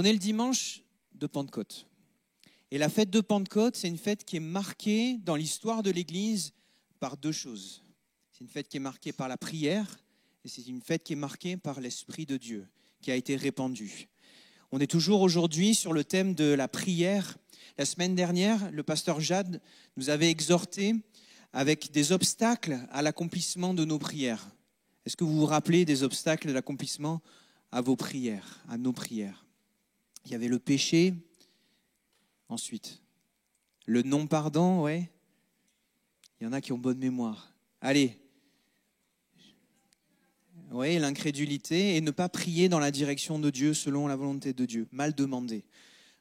On est le dimanche de Pentecôte. Et la fête de Pentecôte, c'est une fête qui est marquée dans l'histoire de l'Église par deux choses. C'est une fête qui est marquée par la prière et c'est une fête qui est marquée par l'Esprit de Dieu qui a été répandu. On est toujours aujourd'hui sur le thème de la prière. La semaine dernière, le pasteur Jade nous avait exhorté avec des obstacles à l'accomplissement de nos prières. Est-ce que vous vous rappelez des obstacles de l'accomplissement à vos prières, à nos prières? Il y avait le péché, ensuite le non-pardon, ouais. Il y en a qui ont bonne mémoire. Allez. Oui, l'incrédulité et ne pas prier dans la direction de Dieu selon la volonté de Dieu. Mal demander,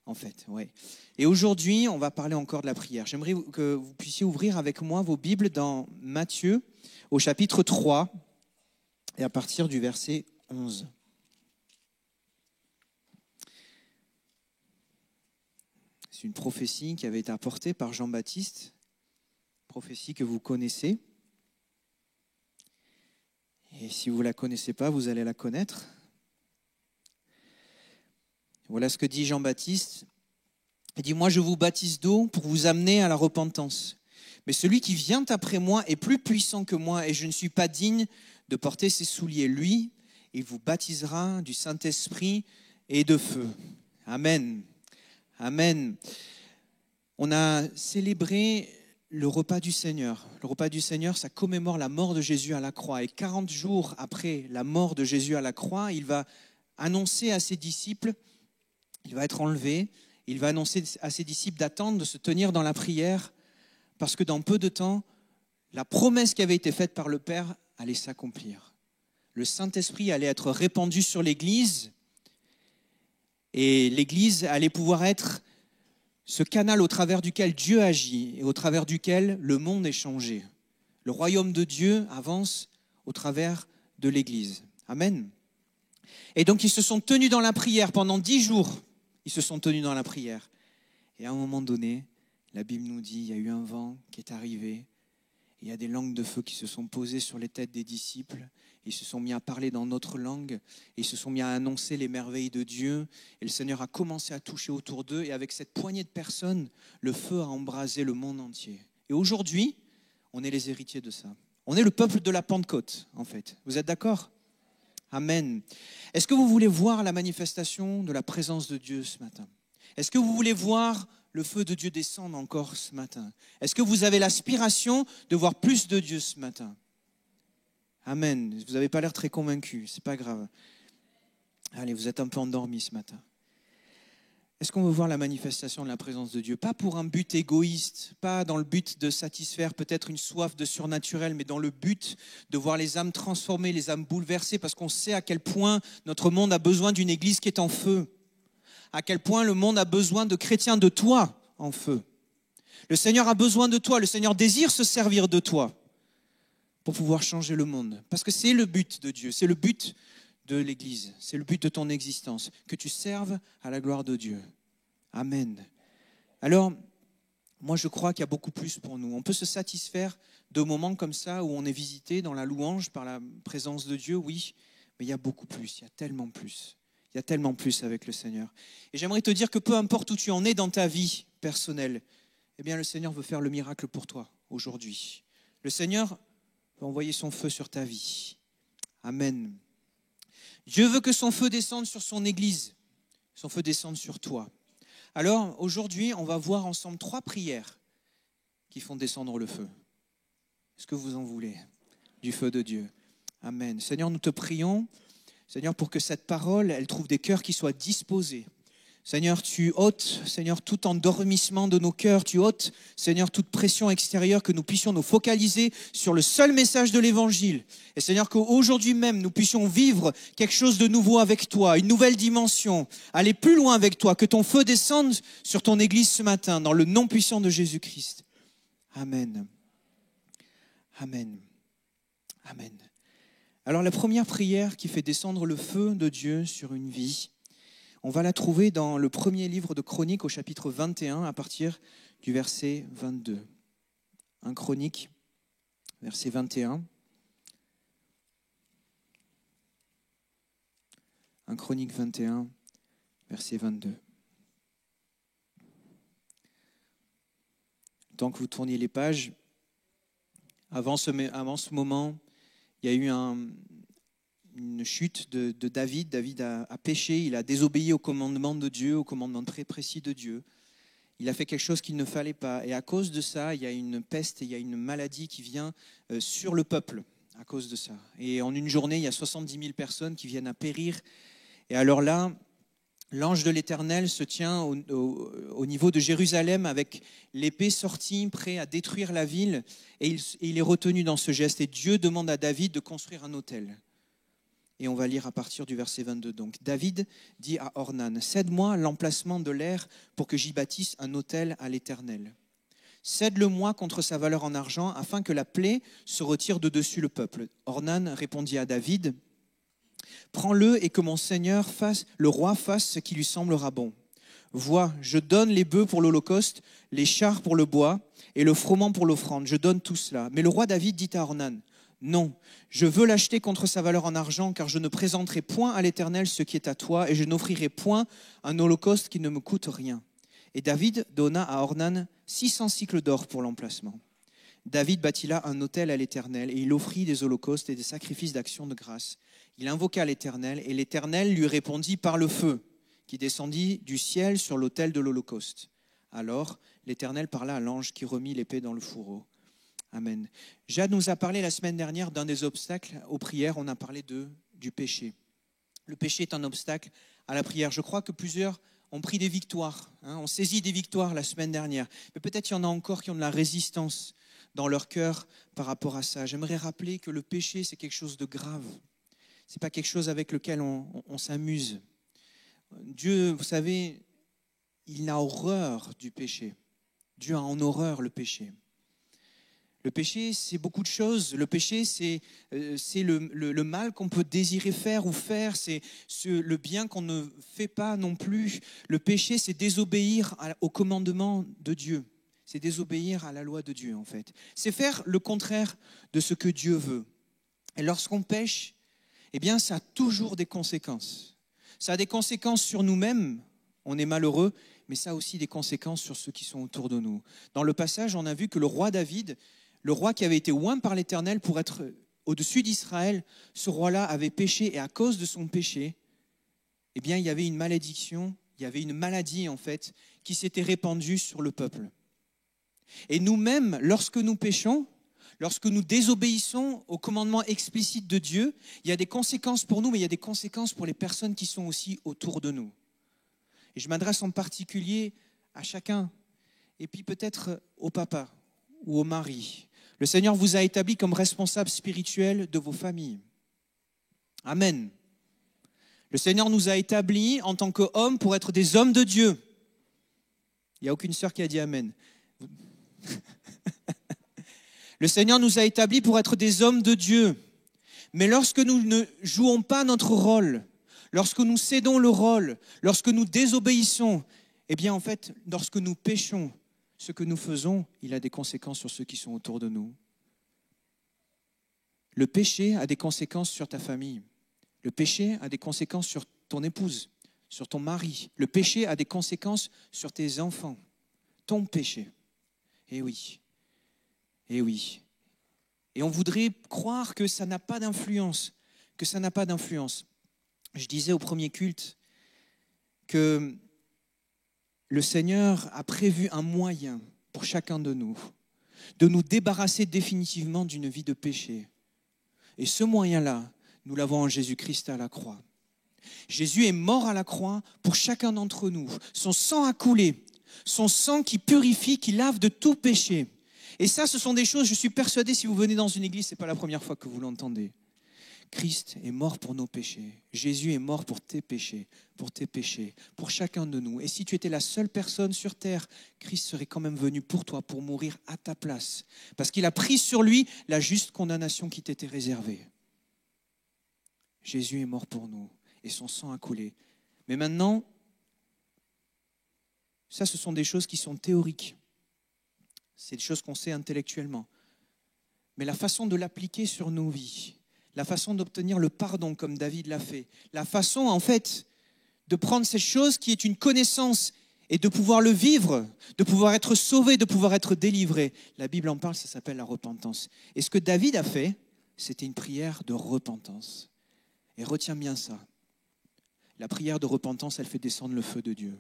en fait. Ouais. Et aujourd'hui, on va parler encore de la prière. J'aimerais que vous puissiez ouvrir avec moi vos Bibles dans Matthieu, au chapitre 3, et à partir du verset 11. C'est une prophétie qui avait été apportée par Jean-Baptiste, prophétie que vous connaissez. Et si vous ne la connaissez pas, vous allez la connaître. Voilà ce que dit Jean-Baptiste. Il dit « Moi, je vous baptise d'eau pour vous amener à la repentance. Mais celui qui vient après moi est plus puissant que moi et je ne suis pas digne de porter ses souliers. Lui, il vous baptisera du Saint-Esprit et de feu. » Amen. Amen. On a célébré le repas du Seigneur. Le repas du Seigneur, ça commémore la mort de Jésus à la croix. Et 40 jours après la mort de Jésus à la croix, il va annoncer à ses disciples, il va être enlevé, il va annoncer à ses disciples d'attendre, de se tenir dans la prière, parce que dans peu de temps, la promesse qui avait été faite par le Père allait s'accomplir. Le Saint-Esprit allait être répandu sur l'Église, et l'Église allait pouvoir être ce canal au travers duquel Dieu agit et au travers duquel le monde est changé. Le royaume de Dieu avance au travers de l'Église. Amen. Et donc ils se sont tenus dans la prière pendant 10 jours. Ils se sont tenus dans la prière. Et à un moment donné, la Bible nous dit, il y a eu un vent qui est arrivé. Il y a des langues de feu qui se sont posées sur les têtes des disciples. Ils se sont mis à parler dans notre langue. Et ils se sont mis à annoncer les merveilles de Dieu. Et le Seigneur a commencé à toucher autour d'eux. Et avec cette poignée de personnes, le feu a embrasé le monde entier. Et aujourd'hui, on est les héritiers de ça. On est le peuple de la Pentecôte, en fait. Vous êtes d'accord ? Amen. Est-ce que vous voulez voir la manifestation de la présence de Dieu ce matin ? Est-ce que vous voulez voir le feu de Dieu descendre encore ce matin? Est-ce que vous avez l'aspiration de voir plus de Dieu ce matin? Amen. Vous n'avez pas l'air très convaincu, c'est pas grave. Allez, vous êtes un peu endormis ce matin. Est-ce qu'on veut voir la manifestation de la présence de Dieu? Pas pour un but égoïste, pas dans le but de satisfaire peut-être une soif de surnaturel, mais dans le but de voir les âmes transformées, les âmes bouleversées, parce qu'on sait à quel point notre monde a besoin d'une église qui est en feu. À quel point le monde a besoin de chrétiens de toi en feu. Le Seigneur a besoin de toi, le Seigneur désire se servir de toi pour pouvoir changer le monde. Parce que c'est le but de Dieu, c'est le but de l'Église, c'est le but de ton existence, que tu serves à la gloire de Dieu. Amen. Alors, moi je crois qu'il y a beaucoup plus pour nous. On peut se satisfaire de moments comme ça où on est visité dans la louange par la présence de Dieu, oui, mais il y a beaucoup plus, il y a tellement plus. Il y a tellement plus avec le Seigneur. Et j'aimerais te dire que peu importe où tu en es dans ta vie personnelle, eh bien le Seigneur veut faire le miracle pour toi aujourd'hui. Le Seigneur veut envoyer son feu sur ta vie. Amen. Dieu veut que son feu descende sur son Église, son feu descende sur toi. Alors aujourd'hui, on va voir ensemble 3 prières qui font descendre le feu. Est-ce que vous en voulez? Du feu de Dieu. Amen. Seigneur, nous te prions. Seigneur, pour que cette parole, elle trouve des cœurs qui soient disposés. Seigneur, tu ôtes, Seigneur, tout endormissement de nos cœurs. Tu ôtes, Seigneur, toute pression extérieure, que nous puissions nous focaliser sur le seul message de l'Évangile. Et Seigneur, qu'aujourd'hui même, nous puissions vivre quelque chose de nouveau avec toi, une nouvelle dimension, aller plus loin avec toi, que ton feu descende sur ton Église ce matin, dans le nom puissant de Jésus-Christ. Amen. Amen. Amen. Alors la première prière qui fait descendre le feu de Dieu sur une vie, on va la trouver dans le premier livre de Chroniques au chapitre 21 à partir du verset 22. 1 Chroniques, verset 21. 1 Chroniques 21, verset 22. Tant que vous tourniez les pages, avant ce moment, il y a eu une chute de David. David a péché, il a désobéi au commandement de Dieu, au commandement très précis de Dieu. Il a fait quelque chose qu'il ne fallait pas. Et à cause de ça, il y a une peste, il y a une maladie qui vient sur le peuple à cause de ça. Et en une journée, il y a 70 000 personnes qui viennent à périr. Et alors là, l'ange de l'Éternel se tient au niveau de Jérusalem avec l'épée sortie, prêt à détruire la ville. Et il est retenu dans ce geste. Et Dieu demande à David de construire un autel. Et on va lire à partir du verset 22. Donc, David dit à Ornan, « Cède-moi l'emplacement de l'aire pour que j'y bâtisse un autel à l'Éternel. Cède-le-moi contre sa valeur en argent, afin que la plaie se retire de dessus le peuple. » Ornan répondit à David, « Prends-le et que mon Seigneur le roi fasse ce qui lui semblera bon. Vois, je donne les bœufs pour l'holocauste, les chars pour le bois et le froment pour l'offrande. Je donne tout cela. » Mais le roi David dit à Ornan, « Non, je veux l'acheter contre sa valeur en argent, car je ne présenterai point à l'Éternel ce qui est à toi, et je n'offrirai point un holocauste qui ne me coûte rien. » Et David donna à Ornan 600 cycles d'or pour l'emplacement. David bâtit là un autel à l'Éternel, et il offrit des holocaustes et des sacrifices d'action de grâce. Il invoqua l'Éternel, et l'Éternel lui répondit par le feu, qui descendit du ciel sur l'autel de l'holocauste. Alors l'Éternel parla à l'ange qui remit l'épée dans le fourreau. Amen. Jade nous a parlé la semaine dernière d'un des obstacles aux prières. On a parlé du péché. Le péché est un obstacle à la prière. Je crois que plusieurs ont pris des victoires. On saisit des victoires la semaine dernière. Mais peut-être il y en a encore qui ont de la résistance dans leur cœur par rapport à ça. J'aimerais rappeler que le péché, c'est quelque chose de grave. Ce n'est pas quelque chose avec lequel on s'amuse. Dieu, vous savez, il a horreur du péché. Dieu a en horreur le péché. Le péché, c'est beaucoup de choses. Le péché, c'est le mal qu'on peut désirer faire ou faire. C'est le bien qu'on ne fait pas non plus. Le péché, c'est désobéir au commandement de Dieu. C'est désobéir à la loi de Dieu, en fait. C'est faire le contraire de ce que Dieu veut. Et lorsqu'on pêche, eh bien, ça a toujours des conséquences. Ça a des conséquences sur nous-mêmes. On est malheureux, mais ça a aussi des conséquences sur ceux qui sont autour de nous. Dans le passage, on a vu que le roi David, le roi qui avait été oint par l'Éternel pour être au-dessus d'Israël, ce roi-là avait péché et à cause de son péché, eh bien, il y avait une malédiction, il y avait une maladie en fait qui s'était répandue sur le peuple. Et nous-mêmes, lorsque nous péchons, lorsque nous désobéissons au commandement explicite de Dieu, il y a des conséquences pour nous, mais il y a des conséquences pour les personnes qui sont aussi autour de nous. Et je m'adresse en particulier à chacun, et puis peut-être au papa ou au mari. Le Seigneur vous a établi comme responsable spirituel de vos familles. Amen. Le Seigneur nous a établis en tant qu'hommes pour être des hommes de Dieu. Il n'y a aucune sœur qui a dit Amen. Le Seigneur nous a établis pour être des hommes de Dieu. Mais lorsque nous ne jouons pas notre rôle, lorsque nous cédons le rôle, lorsque nous désobéissons, eh bien en fait, lorsque nous péchons, ce que nous faisons, il a des conséquences sur ceux qui sont autour de nous. Le péché a des conséquences sur ta famille. Le péché a des conséquences sur ton épouse, sur ton mari. Le péché a des conséquences sur tes enfants. Ton péché. Eh oui. Eh oui. Et on voudrait croire que ça n'a pas d'influence, que ça n'a pas d'influence. Je disais au premier culte que le Seigneur a prévu un moyen pour chacun de nous débarrasser définitivement d'une vie de péché. Et ce moyen-là, nous l'avons en Jésus-Christ à la croix. Jésus est mort à la croix pour chacun d'entre nous. Son sang a coulé, son sang qui purifie, qui lave de tout péché. Et ça, ce sont des choses, je suis persuadé, si vous venez dans une église, ce n'est pas la première fois que vous l'entendez. Christ est mort pour nos péchés. Jésus est mort pour tes péchés, pour chacun de nous. Et si tu étais la seule personne sur terre, Christ serait quand même venu pour toi, pour mourir à ta place. Parce qu'il a pris sur lui la juste condamnation qui t'était réservée. Jésus est mort pour nous et son sang a coulé. Mais maintenant, ça, ce sont des choses qui sont théoriques. C'est des choses qu'on sait intellectuellement. Mais la façon de l'appliquer sur nos vies, la façon d'obtenir le pardon comme David l'a fait, la façon en fait de prendre cette chose qui est une connaissance et de pouvoir le vivre, de pouvoir être sauvé, de pouvoir être délivré. La Bible en parle, ça s'appelle la repentance. Et ce que David a fait, c'était une prière de repentance. Et retiens bien ça. La prière de repentance, elle fait descendre le feu de Dieu.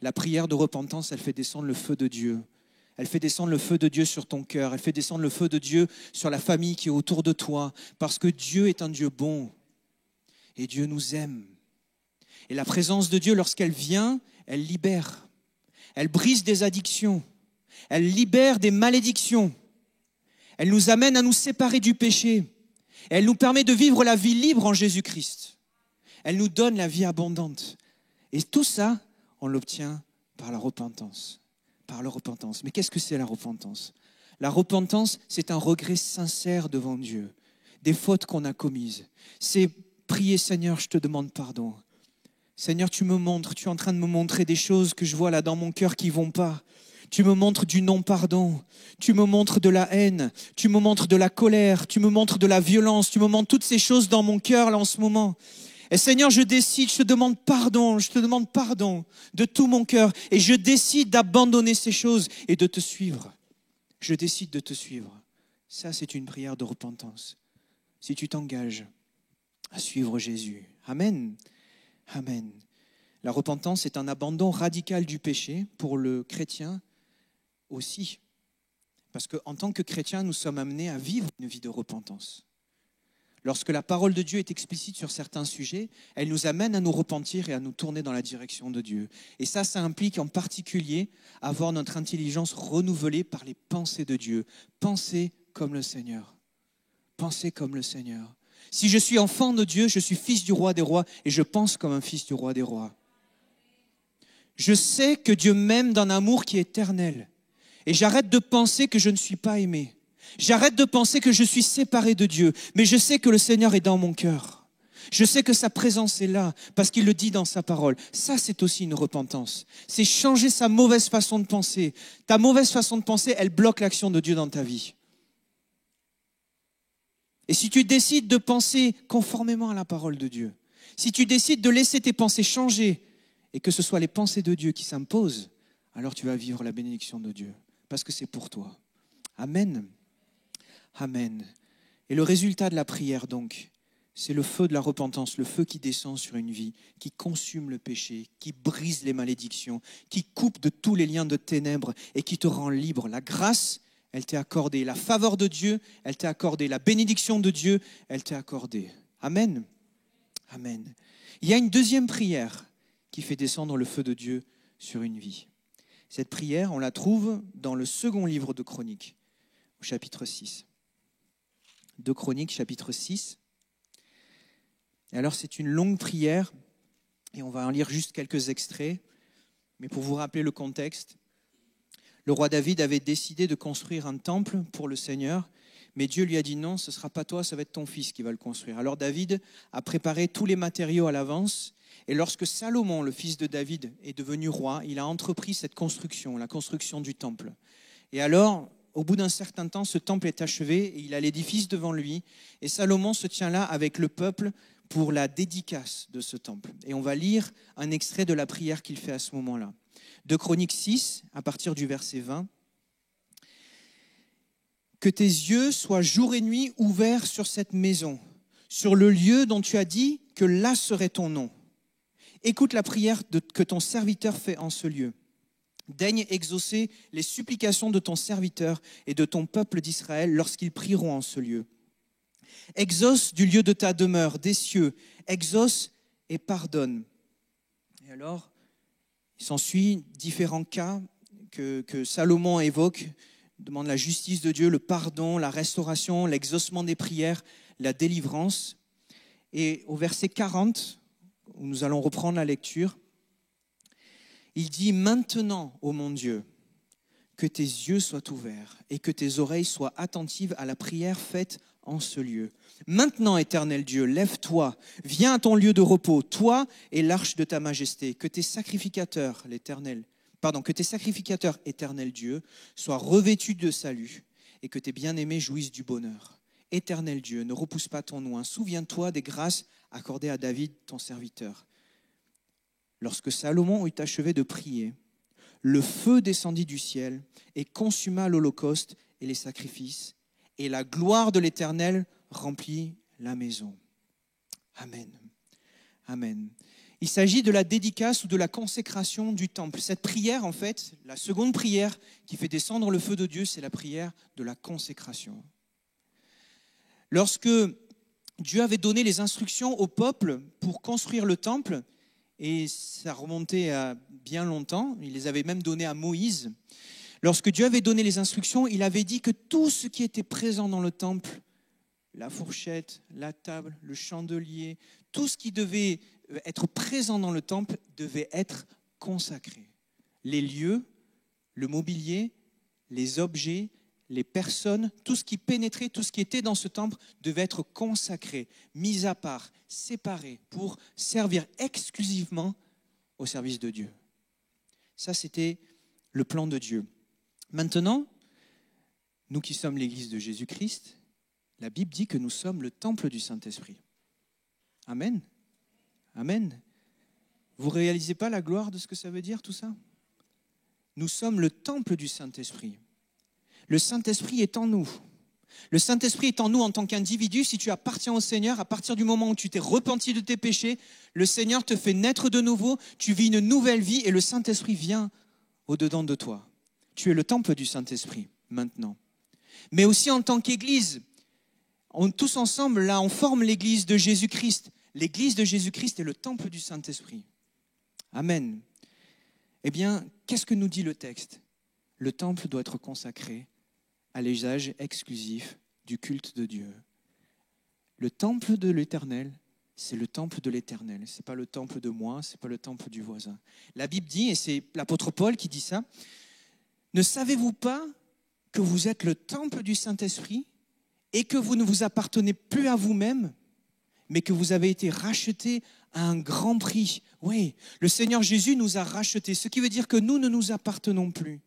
La prière de repentance, elle fait descendre le feu de Dieu. Elle fait descendre le feu de Dieu sur ton cœur. Elle fait descendre le feu de Dieu sur la famille qui est autour de toi. Parce que Dieu est un Dieu bon. Et Dieu nous aime. Et la présence de Dieu, lorsqu'elle vient, elle libère. Elle brise des addictions. Elle libère des malédictions. Elle nous amène à nous séparer du péché. Elle nous permet de vivre la vie libre en Jésus-Christ. Elle nous donne la vie abondante. Et tout ça, on l'obtient par la repentance. Par la repentance. Mais qu'est-ce que c'est la repentance? La repentance, c'est un regret sincère devant Dieu. Des fautes qu'on a commises. C'est prier, Seigneur, je te demande pardon. Seigneur, tu es en train de me montrer des choses que je vois là dans mon cœur qui ne vont pas. Tu me montres du non-pardon, tu me montres de la haine, tu me montres de la colère, tu me montres de la violence, tu me montres toutes ces choses dans mon cœur là en ce moment. Et Seigneur, je te demande pardon de tout mon cœur et je décide d'abandonner ces choses et de te suivre. Je décide de te suivre. Ça, c'est une prière de repentance. Si tu t'engages à suivre Jésus. Amen. Amen. La repentance est un abandon radical du péché pour le chrétien aussi. Parce qu'en tant que chrétien, nous sommes amenés à vivre une vie de repentance. Lorsque la parole de Dieu est explicite sur certains sujets, elle nous amène à nous repentir et à nous tourner dans la direction de Dieu. Et ça implique en particulier avoir notre intelligence renouvelée par les pensées de Dieu. Penser comme le Seigneur. Penser comme le Seigneur. Si je suis enfant de Dieu, je suis fils du roi des rois et je pense comme un fils du roi des rois. Je sais que Dieu m'aime d'un amour qui est éternel. Et j'arrête de penser que je ne suis pas aimé. J'arrête de penser que je suis séparé de Dieu. Mais je sais que le Seigneur est dans mon cœur. Je sais que sa présence est là parce qu'il le dit dans sa parole. Ça, c'est aussi une repentance. C'est changer sa mauvaise façon de penser. Ta mauvaise façon de penser, elle bloque l'action de Dieu dans ta vie. Et si tu décides de penser conformément à la parole de Dieu, si tu décides de laisser tes pensées changer et que ce soit les pensées de Dieu qui s'imposent, alors tu vas vivre la bénédiction de Dieu parce que c'est pour toi. Amen. Amen. Et le résultat de la prière donc, c'est le feu de la repentance, le feu qui descend sur une vie, qui consume le péché, qui brise les malédictions, qui coupe de tous les liens de ténèbres et qui te rend libre. La grâce, elle t'est accordée. La faveur de Dieu, elle t'est accordée. La bénédiction de Dieu, elle t'est accordée. Amen. Amen. Il y a une deuxième prière qui fait descendre le feu de Dieu sur une vie. Cette prière, on la trouve dans le second livre de Chroniques, au chapitre 6. De Chroniques, chapitre 6. Et alors, c'est une longue prière, et on va en lire juste quelques extraits. Mais pour vous rappeler le contexte, le roi David avait décidé de construire un temple pour le Seigneur, mais Dieu lui a dit non, ce ne sera pas toi, ça va être ton fils qui va le construire. Alors David a préparé tous les matériaux à l'avance, et lorsque Salomon, le fils de David, est devenu roi, il a entrepris cette construction, la construction du temple. Et alors, au bout d'un certain temps, ce temple est achevé, et il a l'édifice devant lui, et Salomon se tient là avec le peuple pour la dédicace de ce temple. Et on va lire un extrait de la prière qu'il fait à ce moment-là. De Chroniques 6, à partir du verset 20. « Que tes yeux soient jour et nuit ouverts sur cette maison, sur le lieu dont tu as dit que là serait ton nom. Écoute la prière que ton serviteur fait en ce lieu. Daigne exaucer les supplications de ton serviteur et de ton peuple d'Israël lorsqu'ils prieront en ce lieu. Exauce du lieu de ta demeure, des cieux, exauce et pardonne. » Et alors, il s'ensuit différents cas que Salomon évoque, demande la justice de Dieu, le pardon, la restauration, l'exaucement des prières, la délivrance. Et au verset 40, où nous allons reprendre la lecture, il dit « Maintenant, ô mon Dieu, que tes yeux soient ouverts et que tes oreilles soient attentives à la prière faite en ce lieu. Maintenant, éternel Dieu, lève-toi, viens à ton lieu de repos, toi et l'arche de ta majesté, que tes sacrificateurs, éternel Dieu, soient revêtus de salut et que tes bien-aimés jouissent du bonheur. Éternel Dieu, ne repousse pas ton oint, souviens-toi des grâces accordées à David, ton serviteur. Lorsque Salomon eut achevé de prier, le feu descendit du ciel et consuma l'holocauste et les sacrifices, et la gloire de l'Éternel remplit la maison. Amen. Amen. Il s'agit de la dédicace ou de la consécration du temple. Cette prière, en fait, la seconde prière qui fait descendre le feu de Dieu, c'est la prière de la consécration. Lorsque Dieu avait donné les instructions au peuple pour construire le temple, et ça remontait à bien longtemps, il les avait même données à Moïse. Lorsque Dieu avait donné les instructions, il avait dit que tout ce qui était présent dans le temple, la fourchette, la table, le chandelier, tout ce qui devait être présent dans le temple devait être consacré. Les lieux, le mobilier, les objets, les personnes, tout ce qui pénétrait, tout ce qui était dans ce temple devait être consacré, mis à part, séparé pour servir exclusivement au service de Dieu. Ça, c'était le plan de Dieu. Maintenant, nous qui sommes l'Église de Jésus-Christ, la Bible dit que nous sommes le temple du Saint-Esprit. Amen. Amen. Vous ne réalisez pas la gloire de ce que ça veut dire tout ça? Nous sommes le temple du Saint-Esprit. Le Saint-Esprit est en nous. Le Saint-Esprit est en nous en tant qu'individu. Si tu appartiens au Seigneur, à partir du moment où tu t'es repenti de tes péchés, le Seigneur te fait naître de nouveau, tu vis une nouvelle vie et le Saint-Esprit vient au-dedans de toi. Tu es le temple du Saint-Esprit maintenant. Mais aussi en tant qu'Église, tous ensemble, là, on forme l'Église de Jésus-Christ. L'Église de Jésus-Christ est le temple du Saint-Esprit. Amen. Eh bien, qu'est-ce que nous dit le texte? Le temple doit être consacré à l'usage exclusif du culte de Dieu. Le temple de l'Éternel, c'est le temple de l'Éternel. Ce n'est pas le temple de moi, ce n'est pas le temple du voisin. La Bible dit, et c'est l'apôtre Paul qui dit ça, « Ne savez-vous pas que vous êtes le temple du Saint-Esprit et que vous ne vous appartenez plus à vous-même, mais que vous avez été rachetés à un grand prix. » Oui, le Seigneur Jésus nous a rachetés, ce qui veut dire que nous ne nous appartenons plus.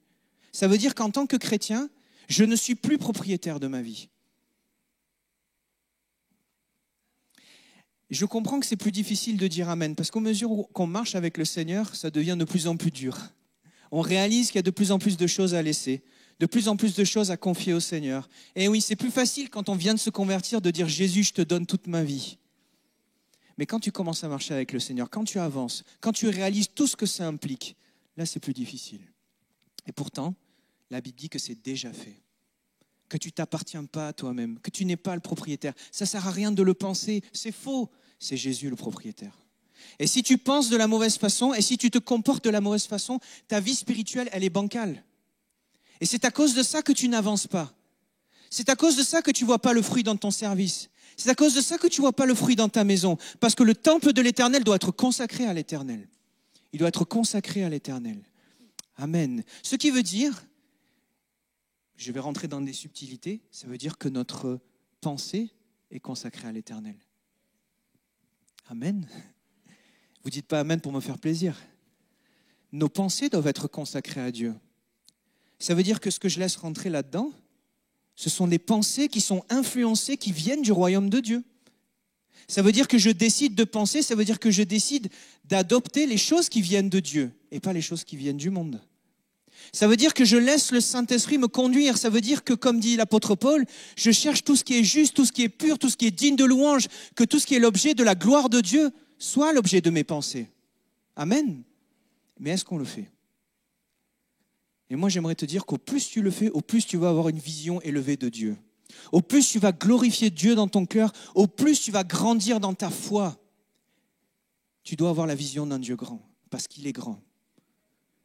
Ça veut dire qu'en tant que chrétien, je ne suis plus propriétaire de ma vie. Je comprends que c'est plus difficile de dire Amen, parce qu'au mesure qu'on marche avec le Seigneur, ça devient de plus en plus dur. On réalise qu'il y a de plus en plus de choses à laisser, de plus en plus de choses à confier au Seigneur. Et oui, c'est plus facile quand on vient de se convertir de dire « Jésus, je te donne toute ma vie ». Mais quand tu commences à marcher avec le Seigneur, quand tu avances, quand tu réalises tout ce que ça implique, là c'est plus difficile. Et pourtant, la Bible dit que c'est déjà fait, que tu ne t'appartiens pas à toi-même, que tu n'es pas le propriétaire. Ça ne sert à rien de le penser, c'est faux, c'est Jésus le propriétaire. Et si tu penses de la mauvaise façon, et si tu te comportes de la mauvaise façon, ta vie spirituelle, elle est bancale. Et c'est à cause de ça que tu n'avances pas. C'est à cause de ça que tu ne vois pas le fruit dans ton service. C'est à cause de ça que tu ne vois pas le fruit dans ta maison. Parce que le temple de l'Éternel doit être consacré à l'Éternel. Il doit être consacré à l'Éternel. Amen. Ce qui veut dire, je vais rentrer dans des subtilités, ça veut dire que notre pensée est consacrée à l'Éternel. Amen. Vous ne dites pas Amen pour me faire plaisir. Nos pensées doivent être consacrées à Dieu. Ça veut dire que ce que je laisse rentrer là-dedans, ce sont des pensées qui sont influencées, qui viennent du royaume de Dieu. Ça veut dire que je décide de penser, ça veut dire que je décide d'adopter les choses qui viennent de Dieu et pas les choses qui viennent du monde. Ça veut dire que je laisse le Saint-Esprit me conduire. Ça veut dire que, comme dit l'apôtre Paul, je cherche tout ce qui est juste, tout ce qui est pur, tout ce qui est digne de louange, que tout ce qui est l'objet de la gloire de Dieu soit l'objet de mes pensées. Amen. Mais est-ce qu'on le fait? Et moi, j'aimerais te dire qu'au plus tu le fais, au plus tu vas avoir une vision élevée de Dieu. Au plus tu vas glorifier Dieu dans ton cœur, au plus tu vas grandir dans ta foi. Tu dois avoir la vision d'un Dieu grand, parce qu'il est grand.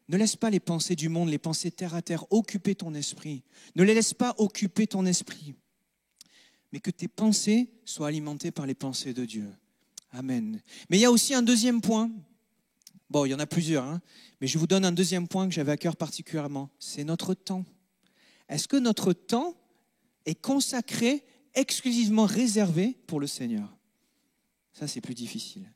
Ne laisse pas les pensées du monde, les pensées terre à terre, occuper ton esprit. Ne les laisse pas occuper ton esprit. Mais que tes pensées soient alimentées par les pensées de Dieu. Amen. Mais il y a aussi un deuxième point. Bon, il y en a plusieurs, hein, mais je vous donne un deuxième point que j'avais à cœur particulièrement. C'est notre temps. Est-ce que notre temps est consacré, exclusivement réservé pour le Seigneur? Ça, c'est plus difficile.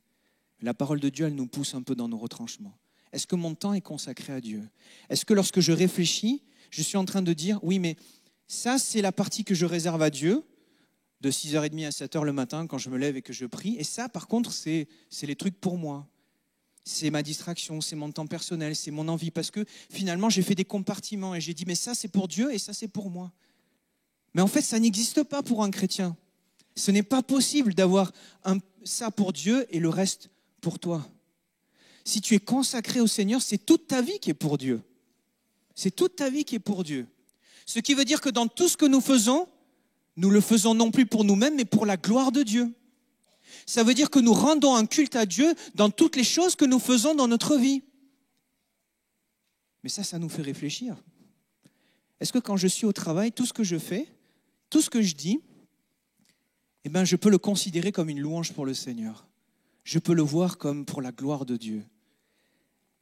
La parole de Dieu, elle nous pousse un peu dans nos retranchements. Est-ce que mon temps est consacré à Dieu? Est-ce que lorsque je réfléchis, je suis en train de dire, oui, mais ça, c'est la partie que je réserve à Dieu, de 6h30 à 7h le matin, quand je me lève et que je prie. Et ça, par contre, c'est les trucs pour moi. c'est ma distraction, c'est mon temps personnel, c'est mon envie. Parce que finalement, j'ai fait des compartiments et j'ai dit, mais ça c'est pour Dieu et ça c'est pour moi. Mais en fait, ça n'existe pas pour un chrétien. Ce n'est pas possible d'avoir ça pour Dieu et le reste pour toi. Si tu es consacré au Seigneur, c'est toute ta vie qui est pour Dieu. C'est toute ta vie qui est pour Dieu. Ce qui veut dire que dans tout ce que nous faisons, nous le faisons non plus pour nous-mêmes, mais pour la gloire de Dieu. Ça veut dire que nous rendons un culte à Dieu dans toutes les choses que nous faisons dans notre vie. Mais ça nous fait réfléchir. Est-ce que quand je suis au travail, tout ce que je fais, tout ce que je dis, je peux le considérer comme une louange pour le Seigneur. Je peux le voir comme pour la gloire de Dieu.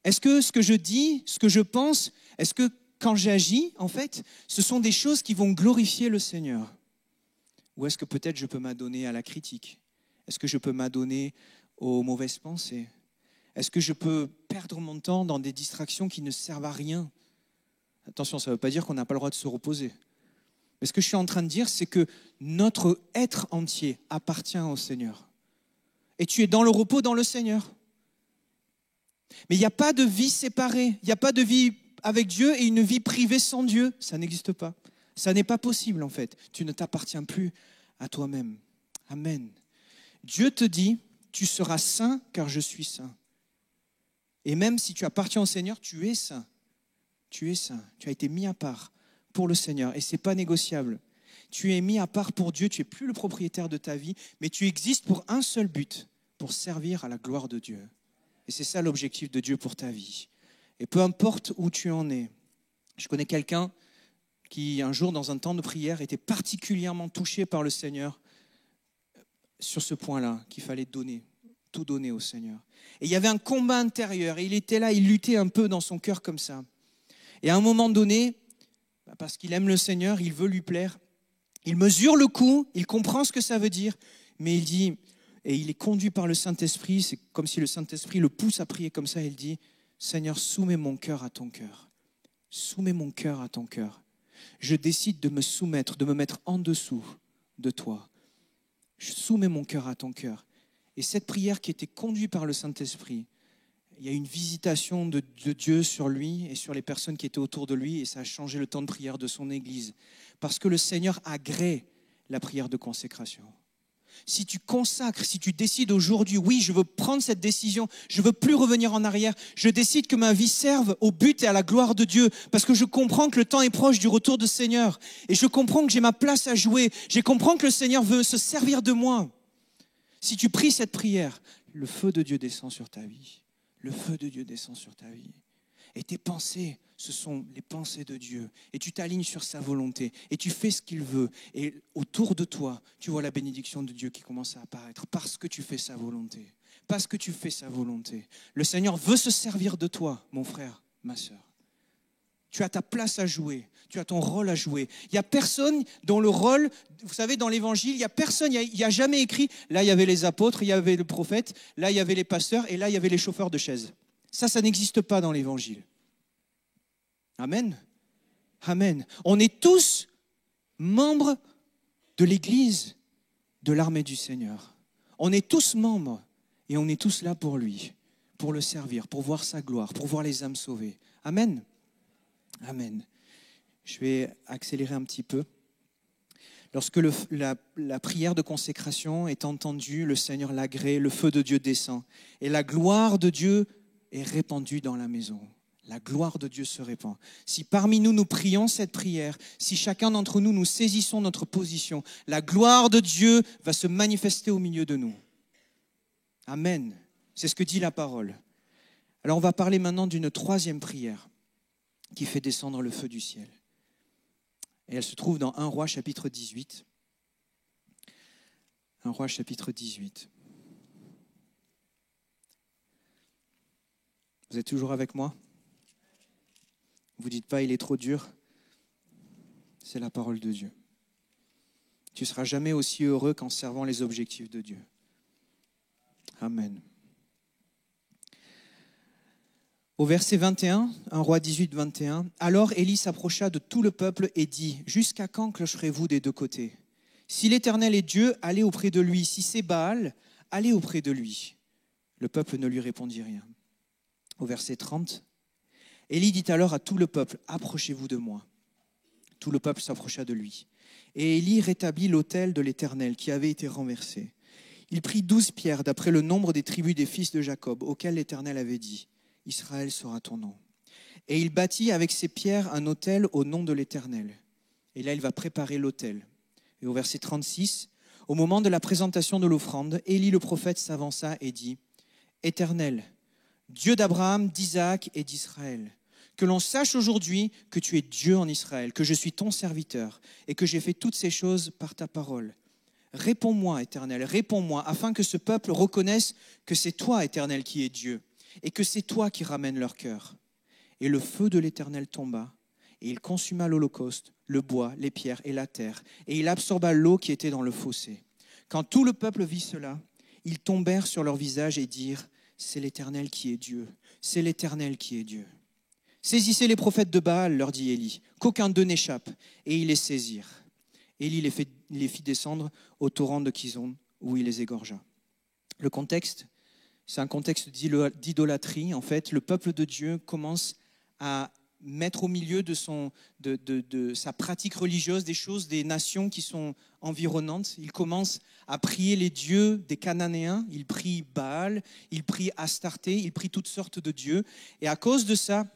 Est-ce que ce que je dis, ce que je pense, est-ce que quand j'agis, en fait, ce sont des choses qui vont glorifier le Seigneur? Ou est-ce que peut-être je peux m'adonner à la critique? Est-ce que je peux m'adonner aux mauvaises pensées? Est-ce que je peux perdre mon temps dans des distractions qui ne servent à rien? Attention, ça ne veut pas dire qu'on n'a pas le droit de se reposer. Mais ce que je suis en train de dire, c'est que notre être entier appartient au Seigneur. Et tu es dans le repos dans le Seigneur. Mais il n'y a pas de vie séparée. Il n'y a pas de vie avec Dieu et une vie privée sans Dieu. Ça n'existe pas. Ça n'est pas possible en fait. Tu ne t'appartiens plus à toi-même. Amen. Dieu te dit, tu seras saint car je suis saint. Et même si tu appartiens au Seigneur, tu es saint. Tu es saint. Tu as été mis à part pour le Seigneur et ce n'est pas négociable. Tu es mis à part pour Dieu, tu n'es plus le propriétaire de ta vie, mais tu existes pour un seul but, pour servir à la gloire de Dieu. Et c'est ça l'objectif de Dieu pour ta vie. Et peu importe où tu en es. Je connais quelqu'un qui, un jour, dans un temps de prière, était particulièrement touché par le Seigneur sur ce point-là, qu'il fallait donner, tout donner au Seigneur. Et il y avait un combat intérieur, et il était là, il luttait un peu dans son cœur comme ça. Et à un moment donné, parce qu'il aime le Seigneur, il veut lui plaire, il mesure le coup, il comprend ce que ça veut dire, mais il dit, et il est conduit par le Saint-Esprit, c'est comme si le Saint-Esprit le pousse à prier comme ça, il dit, Seigneur, soumets mon cœur à ton cœur. Soumets mon cœur à ton cœur. Je décide de me soumettre, de me mettre en dessous de toi. Je soumets mon cœur à ton cœur. Et cette prière qui était conduite par le Saint-Esprit, il y a une visitation de Dieu sur lui et sur les personnes qui étaient autour de lui et ça a changé le temps de prière de son église. Parce que le Seigneur agrée la prière de consécration. Si tu consacres, si tu décides aujourd'hui, oui, je veux prendre cette décision, je ne veux plus revenir en arrière, je décide que ma vie serve au but et à la gloire de Dieu, parce que je comprends que le temps est proche du retour du Seigneur, et je comprends que j'ai ma place à jouer, je comprends que le Seigneur veut se servir de moi. Si tu pries cette prière, le feu de Dieu descend sur ta vie, le feu de Dieu descend sur ta vie. Et tes pensées, ce sont les pensées de Dieu. Et tu t'alignes sur sa volonté. Et tu fais ce qu'il veut. Et autour de toi, tu vois la bénédiction de Dieu qui commence à apparaître. Parce que tu fais sa volonté. Parce que tu fais sa volonté. Le Seigneur veut se servir de toi, mon frère, ma sœur. Tu as ta place à jouer. Tu as ton rôle à jouer. Il n'y a personne dont le rôle, vous savez, dans l'évangile, il n'y a personne, il n'y a jamais écrit, là il y avait les apôtres, il y avait le prophète, là il y avait les pasteurs et là il y avait les chauffeurs de chaises. Ça n'existe pas dans l'évangile. Amen. Amen. On est tous membres de l'église de l'armée du Seigneur. On est tous membres et on est tous là pour lui, pour le servir, pour voir sa gloire, pour voir les âmes sauvées. Amen. Amen. Je vais accélérer un petit peu. Lorsque la prière de consécration est entendue, le Seigneur l'agrée, le feu de Dieu descend et la gloire de Dieu est répandue dans la maison. La gloire de Dieu se répand. Si parmi nous, nous prions cette prière, si chacun d'entre nous, nous saisissons notre position, la gloire de Dieu va se manifester au milieu de nous. Amen. C'est ce que dit la parole. Alors on va parler maintenant d'une troisième prière qui fait descendre le feu du ciel. Et elle se trouve dans 1 Roi chapitre 18. 1 Roi chapitre 18. Vous êtes toujours avec moi? Vous ne dites pas, il est trop dur. C'est la parole de Dieu. Tu ne seras jamais aussi heureux qu'en servant les objectifs de Dieu. Amen. Au verset 21, 1 Roi 18, 21, « Alors Élie s'approcha de tout le peuple et dit, « Jusqu'à quand clocherez-vous des deux côtés? Si l'Éternel est Dieu, allez auprès de lui. Si c'est Baal, allez auprès de lui. » Le peuple ne lui répondit rien. au verset 30. Élie dit alors à tout le peuple, « Approchez-vous de moi. » Tout le peuple s'approcha de lui. Et Élie rétablit l'autel de l'Éternel qui avait été renversé. Il prit 12 pierres d'après le nombre des tribus des fils de Jacob, auxquels l'Éternel avait dit, « Israël sera ton nom. » Et il bâtit avec ces pierres un autel au nom de l'Éternel. Et là, il va préparer l'autel. Et au verset 36, au moment de la présentation de l'offrande, Élie le prophète s'avança et dit, « Éternel, Dieu d'Abraham, d'Isaac et d'Israël, que l'on sache aujourd'hui que tu es Dieu en Israël, que je suis ton serviteur et que j'ai fait toutes ces choses par ta parole. Réponds-moi, Éternel, réponds-moi, afin que ce peuple reconnaisse que c'est toi, Éternel, qui es Dieu et que c'est toi qui ramènes leur cœur. » Et le feu de l'Éternel tomba, et il consuma l'holocauste, le bois, les pierres et la terre, et il absorba l'eau qui était dans le fossé. Quand tout le peuple vit cela, ils tombèrent sur leur visage et dirent, « C'est l'Éternel qui est Dieu, c'est l'Éternel qui est Dieu. » « Saisissez les prophètes de Baal, leur dit Élie, qu'aucun d'eux n'échappe. » Et ils les saisirent. Élie les fit descendre au torrent de Kison, où il les égorgea. Le contexte, c'est un contexte d'idolâtrie. En fait, le peuple de Dieu commence à mettre au milieu de sa pratique religieuse des choses, des nations qui sont environnantes. Il commence à prier les dieux des Cananéens. Il prie Baal, il prie Astarté, il prie toutes sortes de dieux. Et à cause de ça,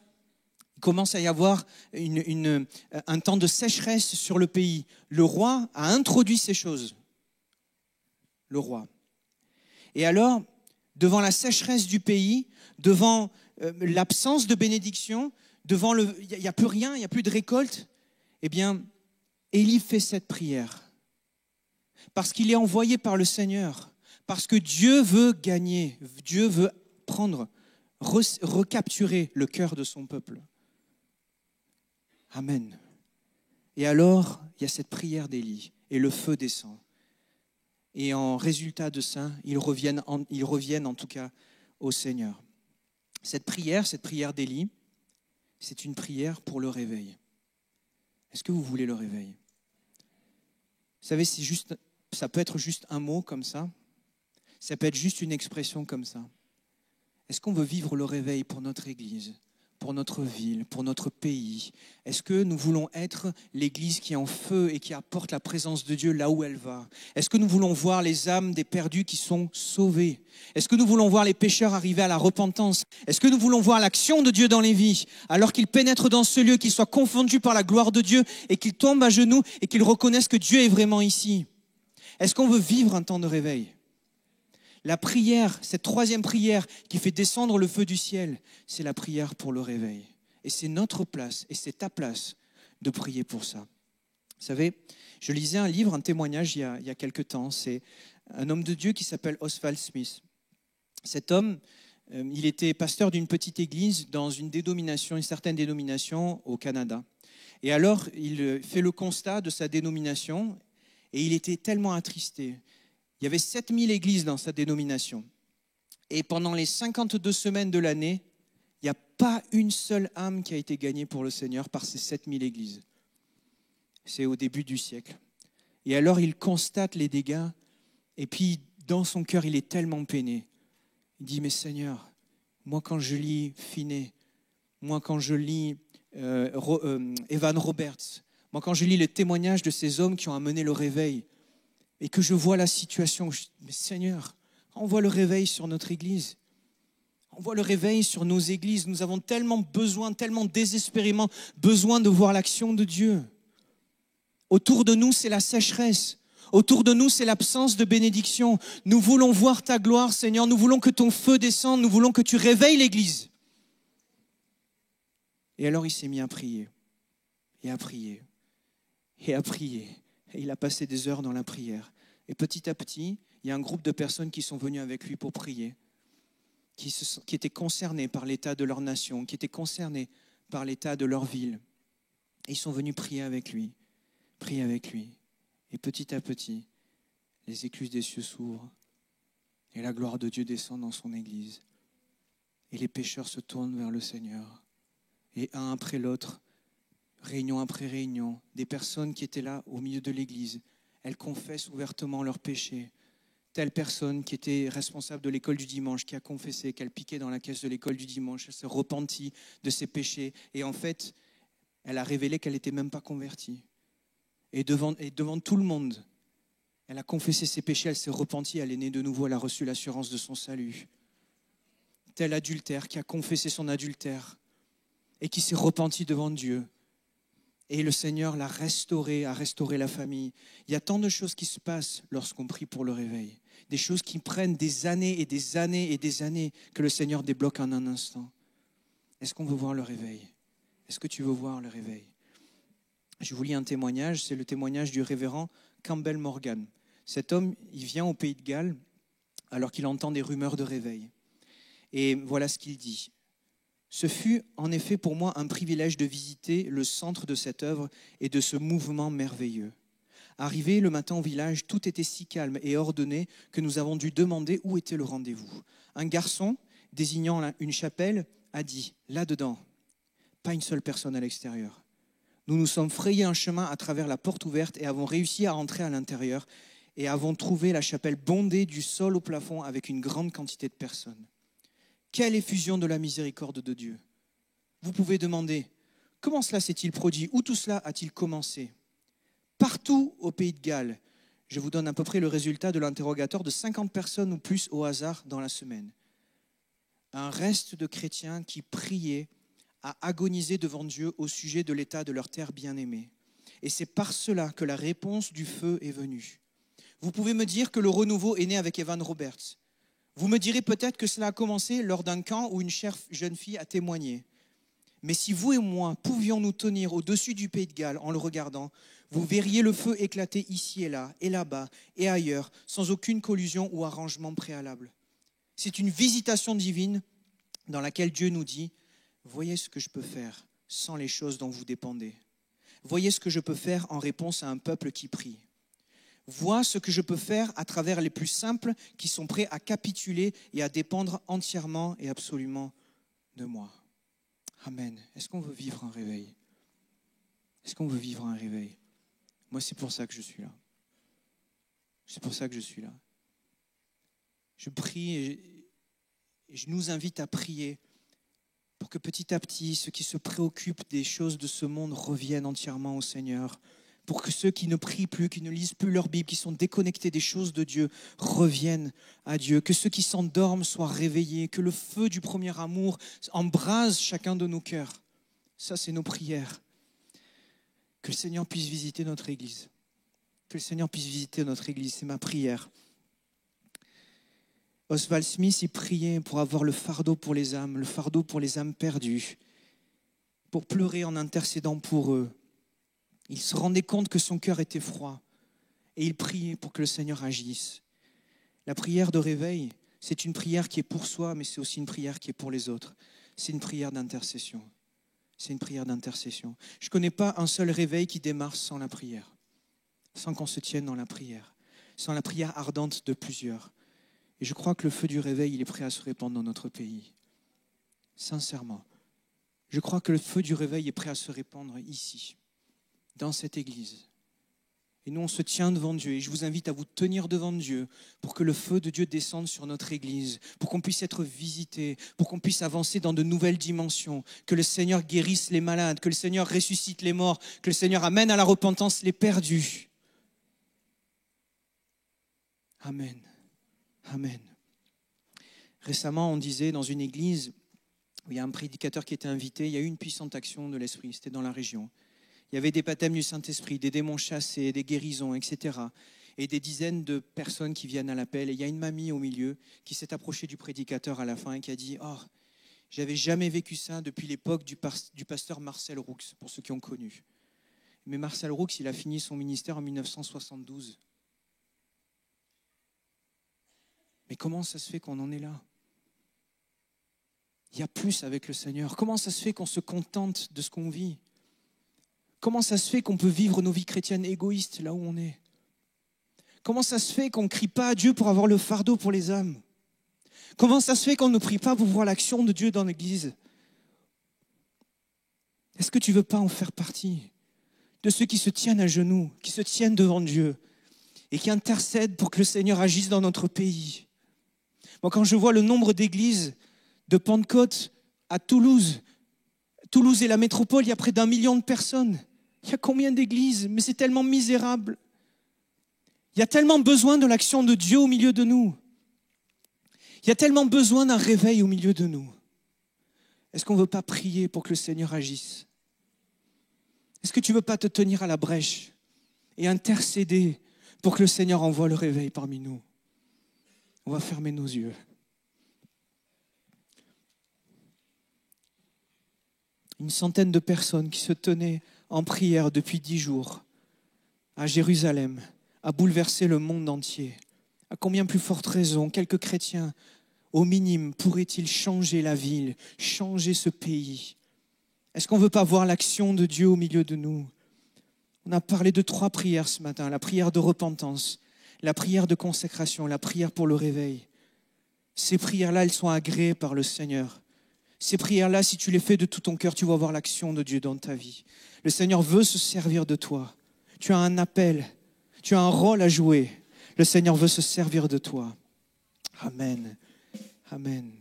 il commence à y avoir un temps de sécheresse sur le pays. Le roi a introduit ces choses. Le roi. Et alors, devant la sécheresse du pays, devant l'absence de bénédiction, devant il n'y a plus rien, il n'y a plus de récolte, eh bien, Élie fait cette prière. Parce qu'il est envoyé par le Seigneur. Parce que Dieu veut gagner. Dieu veut recapturer le cœur de son peuple. Amen. Et alors, il y a cette prière d'Élie et le feu descend. Et en résultat de ça, ils reviennent en tout cas au Seigneur. Cette prière d'Élie, c'est une prière pour le réveil. Est-ce que vous voulez le réveil? Vous savez, ça peut être juste un mot comme ça. Ça peut être juste une expression comme ça. Est-ce qu'on veut vivre le réveil pour notre Église, pour notre ville, pour notre pays? Est-ce que nous voulons être l'Église qui est en feu et qui apporte la présence de Dieu là où elle va? Est-ce que nous voulons voir les âmes des perdus qui sont sauvées? Est-ce que nous voulons voir les pécheurs arriver à la repentance? Est-ce que nous voulons voir l'action de Dieu dans les vies, alors qu'ils pénètrent dans ce lieu, qu'ils soient confondus par la gloire de Dieu et qu'ils tombent à genoux et qu'ils reconnaissent que Dieu est vraiment ici? Est-ce qu'on veut vivre un temps de réveil? La prière, cette troisième prière qui fait descendre le feu du ciel, c'est la prière pour le réveil. Et c'est notre place, et c'est ta place de prier pour ça. Vous savez, je lisais un livre, un témoignage il y a quelque temps. C'est un homme de Dieu qui s'appelle Oswald Smith. Cet homme, il était pasteur d'une petite église dans une certaine dénomination au Canada. Et alors, il fait le constat de sa dénomination et il était tellement attristé. Il y avait 7000 églises dans sa dénomination. Et pendant les 52 semaines de l'année, il n'y a pas une seule âme qui a été gagnée pour le Seigneur par ces 7000 églises. C'est au début du siècle. Et alors, il constate les dégâts. Et puis, dans son cœur, il est tellement peiné. Il dit, mais Seigneur, moi quand je lis Finney, moi quand je lis Evan Roberts, moi quand je lis les témoignages de ces hommes qui ont amené le réveil, et que je vois la situation, je dis, mais Seigneur, envoie le réveil sur notre Église. Envoie le réveil sur nos églises. Nous avons tellement besoin, tellement désespérément besoin de voir l'action de Dieu. Autour de nous, c'est la sécheresse. Autour de nous, c'est l'absence de bénédiction. Nous voulons voir ta gloire, Seigneur. Nous voulons que ton feu descende. Nous voulons que tu réveilles l'Église. Et alors, il s'est mis à prier. Et à prier. Et à prier. Et il a passé des heures dans la prière. Et petit à petit, il y a un groupe de personnes qui sont venues avec lui pour prier, qui étaient concernées par l'état de leur nation, qui étaient concernées par l'état de leur ville. Et ils sont venus prier avec lui. Prier avec lui. Et petit à petit, les écluses des cieux s'ouvrent et la gloire de Dieu descend dans son Église. Et les pécheurs se tournent vers le Seigneur. Et un après l'autre, réunion après réunion, des personnes qui étaient là au milieu de l'église, elles confessent ouvertement leurs péchés telle personne qui était responsable de l'école du dimanche, qui a confessé qu'elle piquait dans la caisse de l'école du dimanche, elle s'est repentie de ses péchés et en fait, elle a révélé qu'elle n'était même pas convertie. Et devant tout le monde, elle a confessé ses péchés, elle s'est repentie, elle est née de nouveau, elle a reçu l'assurance de son salut. Tel adultère qui a confessé son adultère et qui s'est repenti devant Dieu. Et le Seigneur l'a restauré, a restauré la famille. Il y a tant de choses qui se passent lorsqu'on prie pour le réveil. Des choses qui prennent des années et des années et des années que le Seigneur débloque en un instant. Est-ce qu'on veut voir le réveil? Est-ce que tu veux voir le réveil? Je vous lis un témoignage, c'est le témoignage du révérend Campbell Morgan. Cet homme, il vient au pays de Galles alors qu'il entend des rumeurs de réveil. Et voilà ce qu'il dit. Ce fut en effet pour moi un privilège de visiter le centre de cette œuvre et de ce mouvement merveilleux. Arrivé le matin au village, tout était si calme et ordonné que nous avons dû demander où était le rendez-vous. Un garçon, désignant une chapelle, a dit « Là-dedans ». Pas une seule personne à l'extérieur. Nous nous sommes frayés un chemin à travers la porte ouverte et avons réussi à entrer à l'intérieur et avons trouvé la chapelle bondée du sol au plafond avec une grande quantité de personnes. Quelle effusion de la miséricorde de Dieu! Vous pouvez demander, comment cela s'est-il produit? Où tout cela a-t-il commencé? Partout au pays de Galles, je vous donne à peu près le résultat de l'interrogatoire de 50 personnes ou plus au hasard dans la semaine. Un reste de chrétiens qui priaient à agoniser devant Dieu au sujet de l'état de leur terre bien-aimée. Et c'est par cela que la réponse du feu est venue. Vous pouvez me dire que le renouveau est né avec Evan Roberts. Vous me direz peut-être que cela a commencé lors d'un camp où une chère jeune fille a témoigné. Mais si vous et moi pouvions nous tenir au-dessus du pays de Galles en le regardant, vous verriez le feu éclater ici et là-bas et ailleurs, sans aucune collusion ou arrangement préalable. C'est une visitation divine dans laquelle Dieu nous dit « Voyez ce que je peux faire sans les choses dont vous dépendez. Voyez ce que je peux faire en réponse à un peuple qui prie. Vois ce que je peux faire à travers les plus simples qui sont prêts à capituler et à dépendre entièrement et absolument de moi. » Amen. Est-ce qu'on veut vivre un réveil? Est-ce qu'on veut vivre un réveil? Moi, c'est pour ça que je suis là. C'est pour ça que je suis là. Je prie et je nous invite à prier pour que petit à petit, ceux qui se préoccupent des choses de ce monde reviennent entièrement au Seigneur. Pour que ceux qui ne prient plus, qui ne lisent plus leur Bible, qui sont déconnectés des choses de Dieu, reviennent à Dieu. Que ceux qui s'endorment soient réveillés. Que le feu du premier amour embrase chacun de nos cœurs. Ça, c'est nos prières. Que le Seigneur puisse visiter notre Église. Que le Seigneur puisse visiter notre Église. C'est ma prière. Oswald Smith, il priait pour avoir le fardeau pour les âmes, le fardeau pour les âmes perdues, pour pleurer en intercédant pour eux. Il se rendait compte que son cœur était froid et il priait pour que le Seigneur agisse. La prière de réveil, c'est une prière qui est pour soi, mais c'est aussi une prière qui est pour les autres. C'est une prière d'intercession. C'est une prière d'intercession. Je ne connais pas un seul réveil qui démarre sans la prière, sans qu'on se tienne dans la prière, sans la prière ardente de plusieurs. Et je crois que le feu du réveil, il est prêt à se répandre dans notre pays. Sincèrement. Je crois que le feu du réveil est prêt à se répandre ici, dans cette église. Et nous, on se tient devant Dieu. Et je vous invite à vous tenir devant Dieu pour que le feu de Dieu descende sur notre église, pour qu'on puisse être visité, pour qu'on puisse avancer dans de nouvelles dimensions, que le Seigneur guérisse les malades, que le Seigneur ressuscite les morts, que le Seigneur amène à la repentance les perdus. Amen. Amen. Récemment, on disait dans une église où il y a un prédicateur qui était invité, il y a eu une puissante action de l'Esprit, c'était dans la région. Il y avait des baptêmes du Saint-Esprit, des démons chassés, des guérisons, etc. Et des dizaines de personnes qui viennent à l'appel. Et il y a une mamie au milieu qui s'est approchée du prédicateur à la fin et qui a dit « Oh, j'avais jamais vécu ça depuis l'époque du pasteur Marcel Roux, pour ceux qui ont connu. » Mais Marcel Roux, il a fini son ministère en 1972. Mais comment ça se fait qu'on en est là? Il y a plus avec le Seigneur. Comment ça se fait qu'on se contente de ce qu'on vit? Comment ça se fait qu'on peut vivre nos vies chrétiennes égoïstes là où on est? Comment ça se fait qu'on ne crie pas à Dieu pour avoir le fardeau pour les âmes? Comment ça se fait qu'on ne prie pas pour voir l'action de Dieu dans l'Église? Est-ce que tu ne veux pas en faire partie de ceux qui se tiennent à genoux, qui se tiennent devant Dieu et qui intercèdent pour que le Seigneur agisse dans notre pays. Moi, quand je vois le nombre d'églises de Pentecôte à Toulouse et la métropole, il y a près d'1 million de personnes. Il y a combien d'églises? Mais c'est tellement misérable. Il y a tellement besoin de l'action de Dieu au milieu de nous. Il y a tellement besoin d'un réveil au milieu de nous. Est-ce qu'on ne veut pas prier pour que le Seigneur agisse? Est-ce que tu ne veux pas te tenir à la brèche et intercéder pour que le Seigneur envoie le réveil parmi nous? On va fermer nos yeux. Une centaine de personnes qui se tenaient en prière depuis 10 jours à Jérusalem a bouleversé le monde entier. À combien plus forte raison, quelques chrétiens, au minimum, pourraient-ils changer la ville, changer ce pays? Est-ce qu'on ne veut pas voir l'action de Dieu au milieu de nous? On a parlé de 3 prières ce matin, la prière de repentance, la prière de consécration, la prière pour le réveil. Ces prières-là, elles sont agréées par le Seigneur. Ces prières-là, si tu les fais de tout ton cœur, tu vas voir l'action de Dieu dans ta vie. Le Seigneur veut se servir de toi. Tu as un appel, tu as un rôle à jouer. Le Seigneur veut se servir de toi. Amen. Amen.